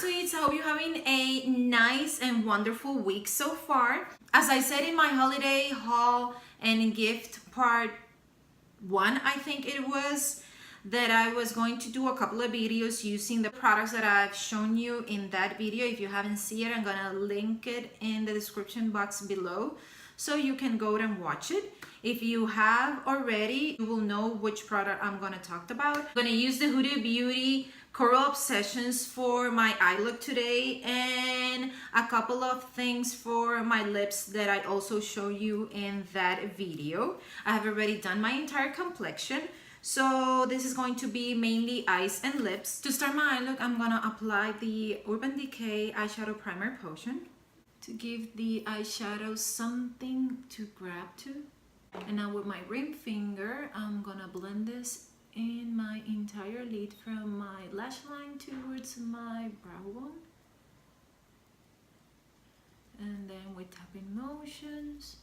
sweets. I hope you're having a nice and wonderful week so far. As I said in my holiday haul and gift part 1, I think it was, that I was going to do a couple of videos using the products that I've shown you in that video. If you haven't seen it, I'm gonna link it in the description box below so you can go and watch it. If you have already, you will know which product I'm gonna talk about. I'm gonna use the Huda Coral Obsessions for my eye look today, and a couple of things for my lips that I also show you in that video. I have already done my entire complexion, so this is going to be mainly eyes and lips. To start my eye look, I'm gonna apply the Urban Decay Eyeshadow Primer Potion to give the eyeshadow something to grab to. And now with my ring finger, I'm gonna blend this in my entire lid from my lash line towards my brow bone. And then with tapping motions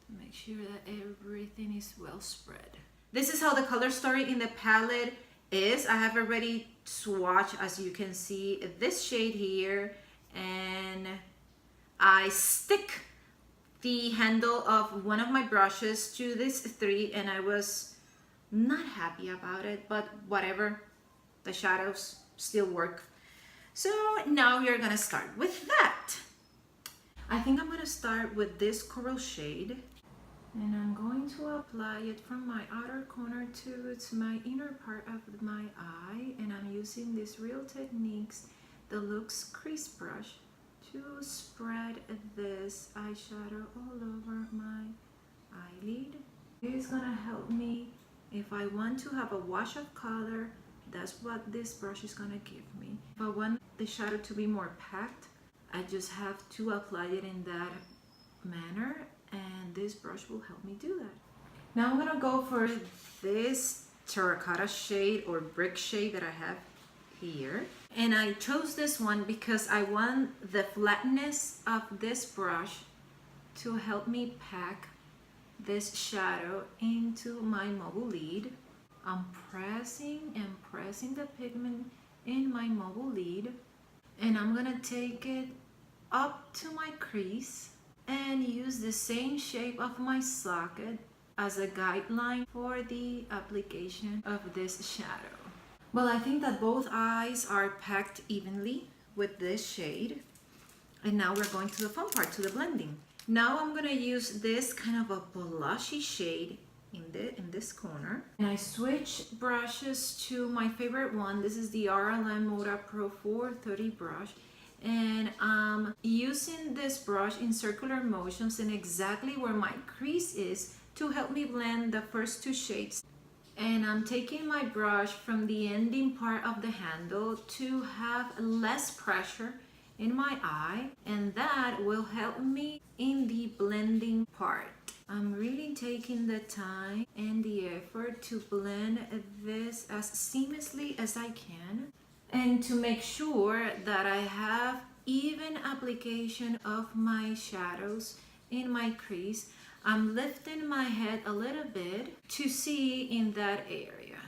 to make sure that everything is well spread. This is how the color story in the palette is. I have already swatched, as you can see, this shade here, and I stick the handle of one of my brushes to this 3, and I was not happy about it, but whatever, the shadows still work. So now we are gonna start with that. I think I'm gonna start with this coral shade, and I'm going to apply it from my outer corner to my inner part of my eye, and I'm using this Real Techniques Deluxe Crease Brush to spread this eyeshadow all over my eyelid. It is gonna help me if I want to have a wash of color. That's what this brush is gonna give me. If I want the shadow to be more packed, I just have to apply it in that manner, and this brush will help me do that. Now I'm gonna go for this terracotta shade or brick shade that I have here, and I chose this one because I want the flatness of this brush to help me pack this shadow into my mobile lid. I'm pressing and pressing the pigment in my mobile lid, and I'm gonna take it up to my crease and use the same shape of my socket as a guideline for the application of this shadow. Well, I think that both eyes are packed evenly with this shade, and now we're going to the fun part, to the blending. Now I'm gonna use this kind of a blushy shade in this corner, and I switch brushes to my favorite one. This is the RLM Moda Pro 430 brush, and I'm using this brush in circular motions and exactly where my crease is to help me blend the first 2 shades. And I'm taking my brush from the ending part of the handle to have less pressure in my eye, and that will help me in the blending part. I'm really taking the time and the effort to blend this as seamlessly as I can, and to make sure that I have even application of my shadows in my crease. I'm lifting my head a little bit to see in that area.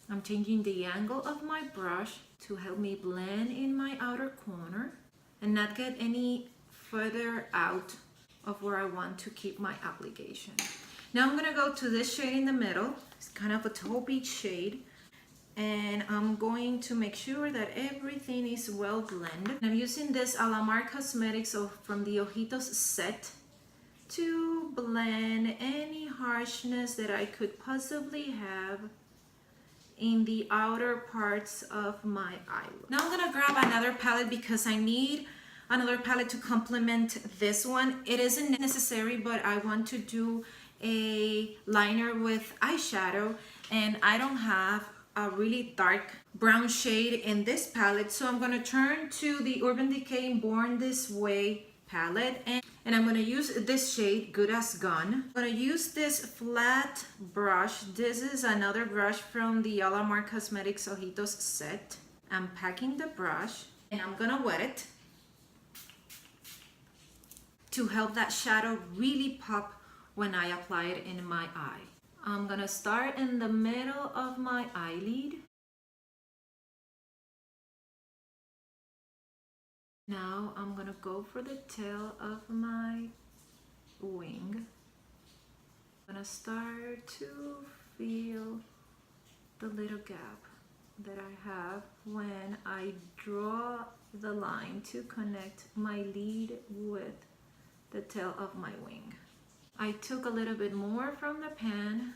I'm changing the angle of my brush to help me blend in my outer corner and not get any further out of where I want to keep my application. Now I'm gonna go to this shade in the middle. It's kind of a taupey shade, and I'm going to make sure that everything is well blended. I'm using this Azeredo Cosmetics from the Ojitos set to blend any harshness that I could possibly have in the outer parts of my eye. Now I'm gonna grab another palette because I need another palette to complement this one. It isn't necessary, but I want to do a liner with eyeshadow, and I don't have a really dark brown shade in this palette, so I'm gonna turn to the Urban Decay Born This Way palette, and I'm gonna use this shade, Good As Gone. I'm gonna use this flat brush. This is another brush from the Azeredo Cosmetics Ojitos set. I'm packing the brush, and I'm gonna wet it to help that shadow really pop when I apply it in my eye. I'm gonna start in the middle of my eyelid Now I'm gonna go for the tail of my wing. I'm gonna start to feel the little gap that I have when I draw the line to connect my lead with the tail of my wing. I took a little bit more from the pan.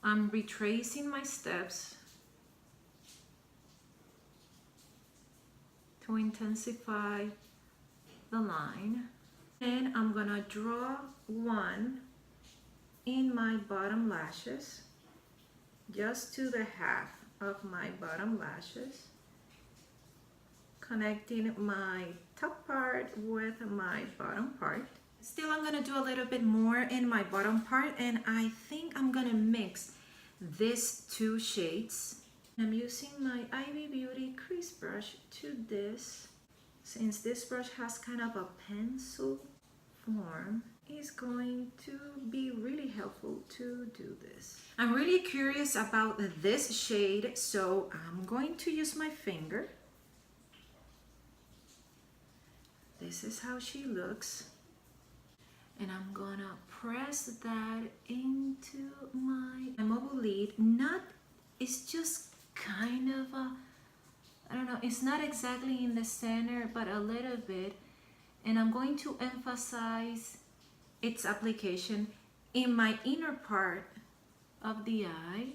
I'm retracing my steps to intensify the line. And I'm gonna draw one in my bottom lashes, just to the half of my bottom lashes, connecting my top part with my bottom part. Still, I'm gonna do a little bit more in my bottom part, and I think I'm gonna mix these two shades. I'm using my Ivy Beauty crease brush to this. Since this brush has kind of a pencil form, is going to be really helpful to do this. I'm really curious about this shade, so I'm going to use my finger. This is how she looks. And I'm gonna press that into my mobile lid. It's just kind of a, I don't know, it's not exactly in the center, but a little bit. And I'm going to emphasize its application in my inner part of the eye,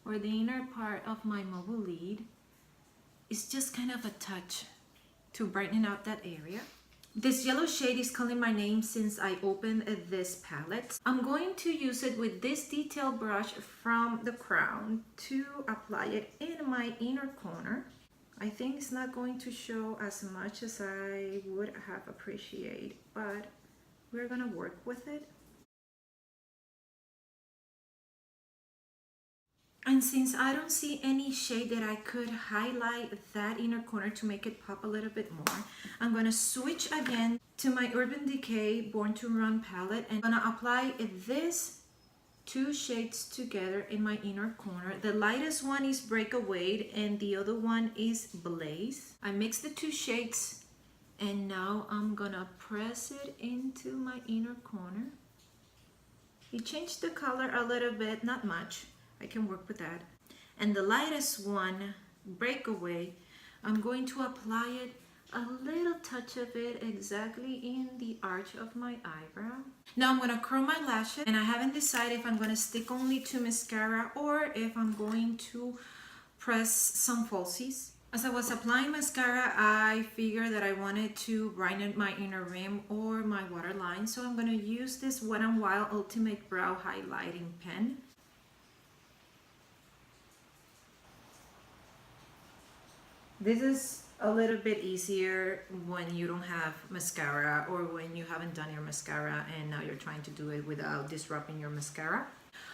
or the inner part of my mobile lid. It's just kind of a touch to brighten up that area. This yellow shade is calling my name since I opened this palette. I'm going to use it with this detail brush from the crown to apply it in my inner corner. I think it's not going to show as much as I would have appreciated, but we're gonna work with it. And since I don't see any shade that I could highlight that inner corner to make it pop a little bit more, I'm gonna switch again to my Urban Decay Born to Run palette, and I'm gonna apply these two shades together in my inner corner. The lightest one is Breakaway and the other one is Blaze. I mixed the two shades, and now I'm gonna press it into my inner corner. It changed the color a little bit, not much. I can work with that. And the lightest one, Breakaway, I'm going to apply it, a little touch of it exactly in the arch of my eyebrow. Now I'm gonna curl my lashes, and I haven't decided if I'm gonna stick only to mascara or if I'm going to press some falsies. As I was applying mascara, I figured that I wanted to brighten my inner rim or my waterline, so I'm gonna use this Wet n Wild Ultimate Brow Highlighting Pen. This is a little bit easier when you don't have mascara, or when you haven't done your mascara and now you're trying to do it without disrupting your mascara.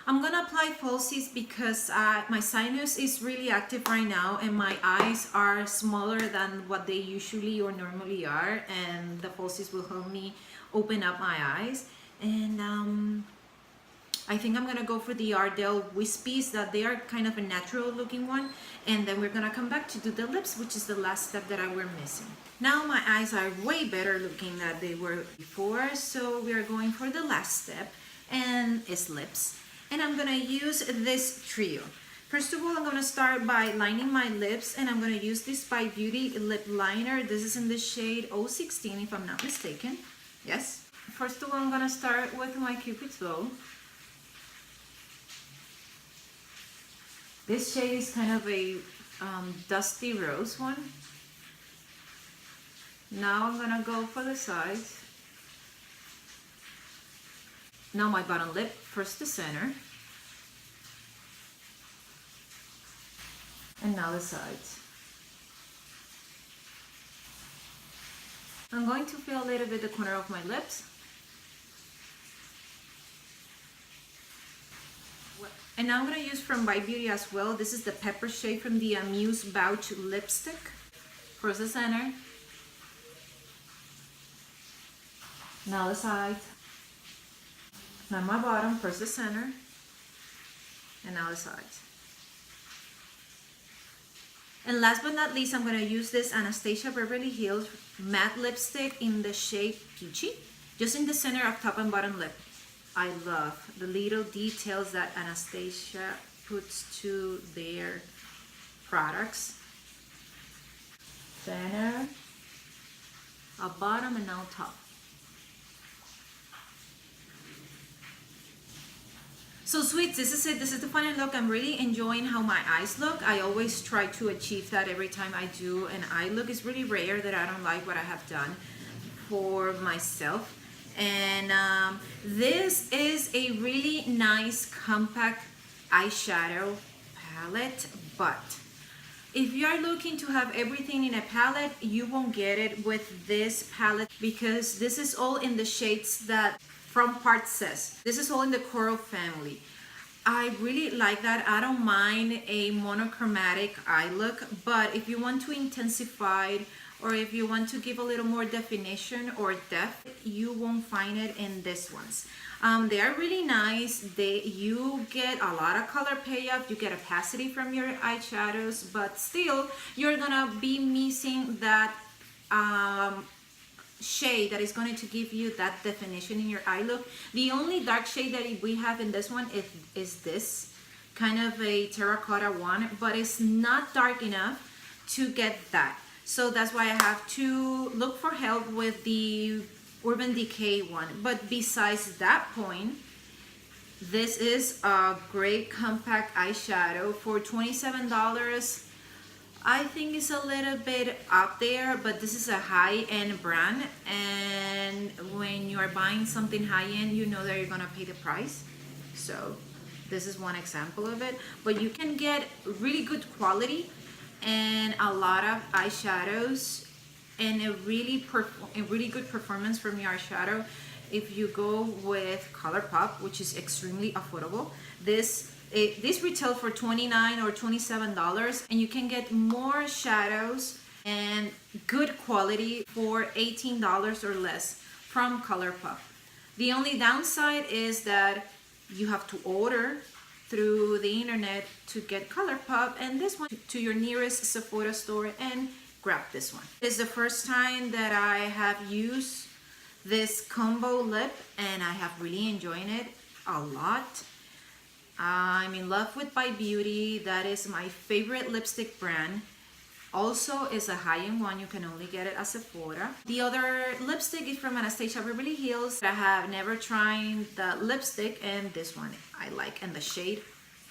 I'm gonna apply falsies because my sinus is really active right now and my eyes are smaller than what they usually or normally are, and the falsies will help me open up my eyes. And I think I'm gonna go for the Ardell Wispies, that they are kind of a natural looking one, and then we're gonna come back to do the lips, which is the last step that I were missing. Now my eyes are way better looking than they were before, so we are going for the last step, and it's lips. And I'm gonna use this trio. First of all, I'm gonna start by lining my lips, and I'm gonna use this by Beauty lip liner. This is in the shade 016 if I'm not mistaken. Yes. First of all, I'm gonna start with my Cupid's bow. This shade is kind of a dusty rose one. Now I'm gonna go for the sides. Now my bottom lip, first the center. And now the sides. I'm going to fill a little bit the corner of my lips. And now I'm going to use from By Beauty as well. This is the pepper shade from the Amuse Bouche lipstick. First the center. Now the sides. Now my bottom, first the center. And now the sides. And last but not least, I'm going to use this Anastasia Beverly Hills matte lipstick in the shade Peachy, just in the center of top and bottom lip. I love the little details that Anastasia puts to their products. Center, a bottom, and now top. So sweets, this is it. This is the final look. I'm really enjoying how my eyes look. I always try to achieve that every time I do an eye look. It's really rare that I don't like what I have done for myself. And this is a really nice compact eyeshadow palette, but if you are looking to have everything in a palette, you won't get it with this palette, because this is all in the shades that from Part Says. This is all in the Coral family. I really like that. I don't mind a monochromatic eye look, but if you want to intensify, or if you want to give a little more definition or depth, you won't find it in these ones. They are really nice. You get a lot of color payoff, you get opacity from your eyeshadows, but still you're gonna be missing that shade that is going to give you that definition in your eye look. The only dark shade that we have in this one is this kind of a terracotta one, but it's not dark enough to get that. So that's why I have to look for help with the Urban Decay one. But besides that point, this is a great compact eyeshadow for $27. I think it's a little bit up there, but this is a high-end brand, and when you are buying something high-end, you know that you're gonna pay the price. So this is one example of it. But you can get really good quality and a lot of eyeshadows and a really good performance from your eyeshadow if you go with ColourPop, which is extremely affordable. This retails for $29 or $27, and you can get more shadows and good quality for $18 or less from ColourPop. The only downside is that you have to order through the internet to get ColourPop, and this one to your nearest Sephora store and grab this one. It's the first time that I have used this combo lip, and I have really enjoyed it a lot. I'm in love with By Beauty. That is my favorite lipstick brand. Also is a high-end one. You can only get it at Sephora. The other lipstick is from Anastasia Beverly Hills. I have never tried the lipstick, and this one I like, and the shade,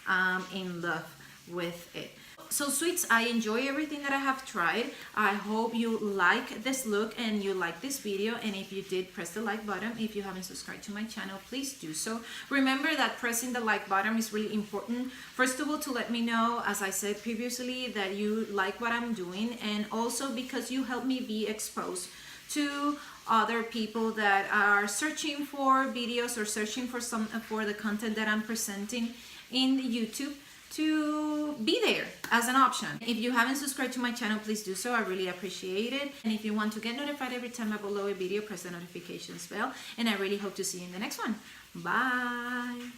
I'm in love with it. So sweets, I enjoy everything that I have tried. I hope you like this look and you like this video, and if you did, press the like button. If you haven't subscribed to my channel, please do so. Remember that pressing the like button is really important. First of all, to let me know, as I said previously, that you like what I'm doing, and also because you help me be exposed to other people that are searching for videos or searching for the content that I'm presenting in YouTube, to be there as an option. If you haven't subscribed to my channel, please do so. I really appreciate it. And if you want to get notified every time I upload a video, press the notifications bell. And I really hope to see you in the next one. Bye.